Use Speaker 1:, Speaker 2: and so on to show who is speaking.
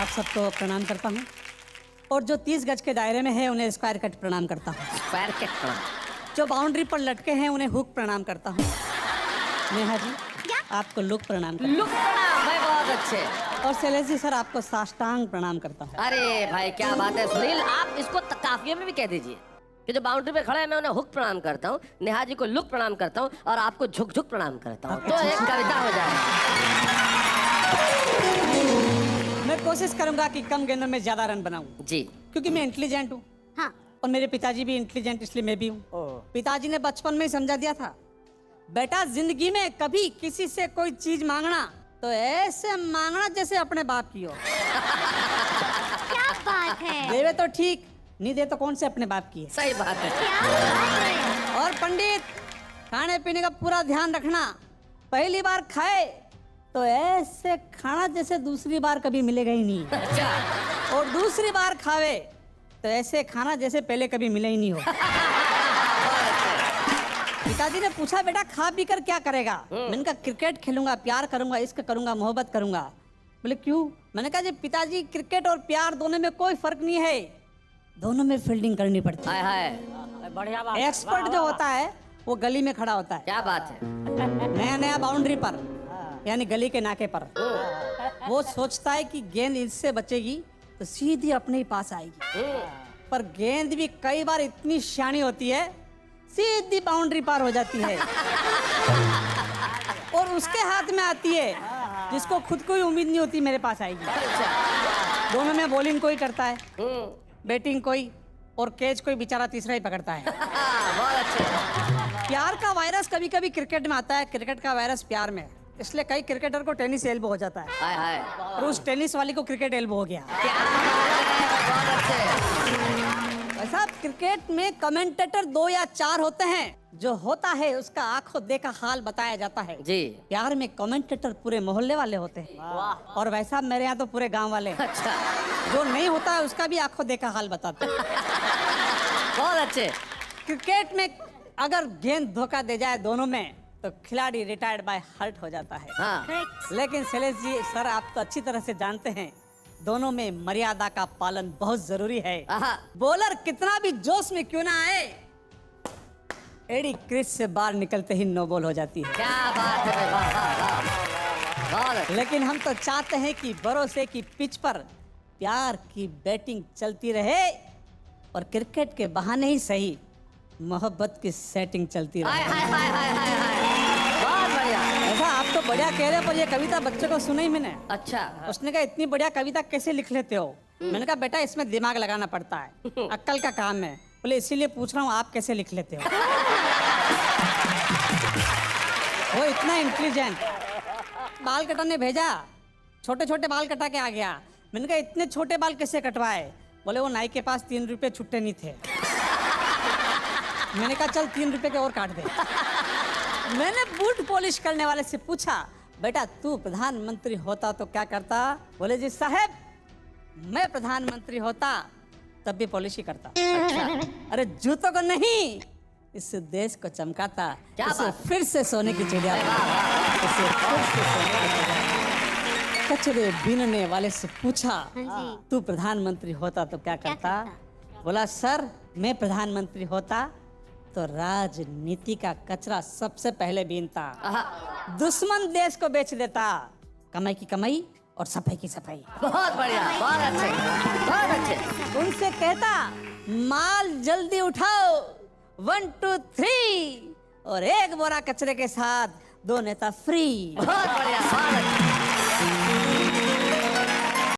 Speaker 1: आप सबको प्रणाम करता हूँ और जो 30 गज के दायरे में है उन्हें स्क्वायर कट प्रणाम करता हूँ।
Speaker 2: स्क्वायर कट प्रणाम।
Speaker 1: जो बाउंड्री पर लटके हैं उन्हें हुक प्रणाम करता हूँ। नेहा जी आपको लुक प्रणाम करता हूँ।
Speaker 2: लुक प्रणाम भाई, बहुत अच्छे।
Speaker 1: और शैलेश जी सर आपको साष्टांग प्रणाम करता हूँ।
Speaker 2: अरे भाई क्या बात है सुनील, आप इसको काफिये में भी कह दीजिए कि जो बाउंड्री पे खड़े हैं मैं उन्हें हुक प्रणाम करता हूँ, नेहा जी को लुक प्रणाम करता हूँ और आपको झुक झुक प्रणाम करता हूँ, तो एक कविता हो जाए।
Speaker 1: मैं कोशिश करूंगा कि कम गेंदों में ज्यादा रन बनाऊं
Speaker 2: जी,
Speaker 1: क्योंकि मैं इंटेलिजेंट हूँ।
Speaker 3: हाँ।
Speaker 1: और मेरे पिताजी भी इंटेलिजेंट, इसलिए मैं भी हूँ। पिताजी ने बचपन में ही समझा दिया था, बेटा जिंदगी में कभी किसी से कोई चीज मांगना तो ऐसे मांगना जैसे अपने बाप की हो।
Speaker 3: क्या बात है।
Speaker 1: देवे तो ठीक, नहीं दे तो कौन से अपने बाप की है।
Speaker 2: सही बात है।
Speaker 3: क्या बात है।
Speaker 1: और पंडित खाने पीने का पूरा ध्यान रखना, पहली बार खाए तो ऐसे खाना जैसे दूसरी बार कभी मिलेगा ही नहीं।
Speaker 2: अच्छा।
Speaker 1: और दूसरी बार खावे तो ऐसे खाना जैसे पहले कभी मिला ही नहीं हो। पिताजी ने पूछा बेटा खा पी कर क्या करेगा? मैंने कहा क्रिकेट खेलूंगा, प्यार करूंगा, इश्क करूंगा, मोहब्बत करूंगा। बोले क्यों? मैंने कहा जी पिताजी क्रिकेट और प्यार दोनों में कोई फर्क नहीं है, दोनों में फील्डिंग करनी पड़ती है।
Speaker 2: हाय हाय, बढ़िया बात।
Speaker 1: एक्सपर्ट जो होता है वो गली में खड़ा होता है,
Speaker 2: क्या बात है।
Speaker 1: नया नया बाउंड्री पर यानी गली के नाके पर, वो सोचता है कि गेंद इससे बचेगी तो सीधी अपने ही पास आएगी, पर गेंद भी कई बार इतनी शानी होती है सीधी बाउंड्री पार हो जाती है और उसके हाथ में आती है जिसको खुद को ही उम्मीद नहीं होती मेरे पास आएगी। दोनों में बॉलिंग कोई करता है, बैटिंग कोई, और कैच कोई बेचारा तीसरा ही पकड़ता है।
Speaker 2: बहुत अच्छे।
Speaker 1: प्यार का वायरस कभी कभी क्रिकेट में आता है, क्रिकेट का वायरस प्यार में, इसलिए कई क्रिकेटर को टेनिस एल्बो हो जाता है।
Speaker 2: हाय हाय,
Speaker 1: और उस टेनिस वाली को क्रिकेट एल्बो हो गया।
Speaker 2: क्या बात है, बहुत अच्छे।
Speaker 1: ऐसा क्रिकेट में कमेंटेटर 2 या 4 होते हैं, जो होता है उसका आंखों देखा हाल बताया जाता है।
Speaker 2: जी।
Speaker 1: प्यार में कमेंटेटर पूरे मोहल्ले वाले होते हैं, और वैसा मेरे यहाँ तो पूरे गांव वाले।
Speaker 2: अच्छा,
Speaker 1: जो नहीं होता है उसका भी आंखों देखा हाल बताते हैं।
Speaker 2: बहुत अच्छे।
Speaker 1: क्रिकेट में अगर गेंद धोखा दे जाए दोनों में तो खिलाड़ी रिटायर्ड बाय हर्ट हो जाता है।
Speaker 2: हाँ।
Speaker 1: लेकिन शैलेश जी सर आप तो अच्छी तरह से जानते हैं दोनों में मर्यादा का पालन बहुत जरूरी है। बॉलर कितना भी जोश में क्यों ना आए, एडी क्रीज से बाहर निकलते ही नो बॉल हो जाती है।
Speaker 2: क्या बात है भाई, वाह, वाह, वाह। बहुत अच्छे।
Speaker 1: लेकिन हम तो चाहते हैं कि भरोसे की पिच पर प्यार की बैटिंग चलती रहे और क्रिकेट के बहाने ही सही मोहब्बत की सेटिंग चलती
Speaker 2: हाय
Speaker 1: रहे।
Speaker 2: हाय हाय हाय हाय हाय, बहुत बढ़िया।
Speaker 1: ऐसा आप तो बढ़िया कह रहे हो, पर ये कविता बच्चे को सुनाई मैंने।
Speaker 2: अच्छा।
Speaker 1: उसने कहा इतनी बढ़िया कविता कैसे लिख लेते हो? मैंने कहा बेटा इसमें दिमाग लगाना पड़ता है, अक्कल का काम है। बोले इसीलिए पूछ रहा हूँ आप कैसे लिख लेते हो? वो इतना इंटेलिजेंट, बाल कटाने भेजा, छोटे छोटे बाल कटा के आ गया। मैंने कहा इतने छोटे बाल कैसे कटवाए? बोले वो नाई के पास 3 रुपए छुट्टे नहीं थे। मैंने कहा चल 3 रुपए के और काट दे। मैंने बूट पॉलिश करने वाले से पूछा बेटा तू प्रधानमंत्री होता तो क्या करता? बोले जी साहब मैं प्रधानमंत्री होता तब भी पॉलिश ही करता।
Speaker 2: अच्छा।
Speaker 1: अरे जूतों को नहीं, इस देश को चमकाता।
Speaker 2: क्या
Speaker 1: इसे
Speaker 2: बात?
Speaker 1: फिर से सोने की चिड़िया, इसे फिर से सोने की चिड़िया। कचरे बीनने वाले से पूछा तू प्रधानमंत्री होता तो क्या करता? बोला सर मैं प्रधानमंत्री होता तो राजनीति का कचरा सबसे पहले बीनता, दुश्मन देश को बेच देता, कमाई की कमाई और सफाई की सफाई।
Speaker 2: बहुत बढ़िया, बहुत अच्छे, बहुत अच्छे।
Speaker 1: उनसे कहता माल जल्दी उठाओ 1 2 3 और 1 बोरा कचरे के साथ 2 नेता फ्री।
Speaker 2: बहुत बढ़िया, बहुत अच्छे।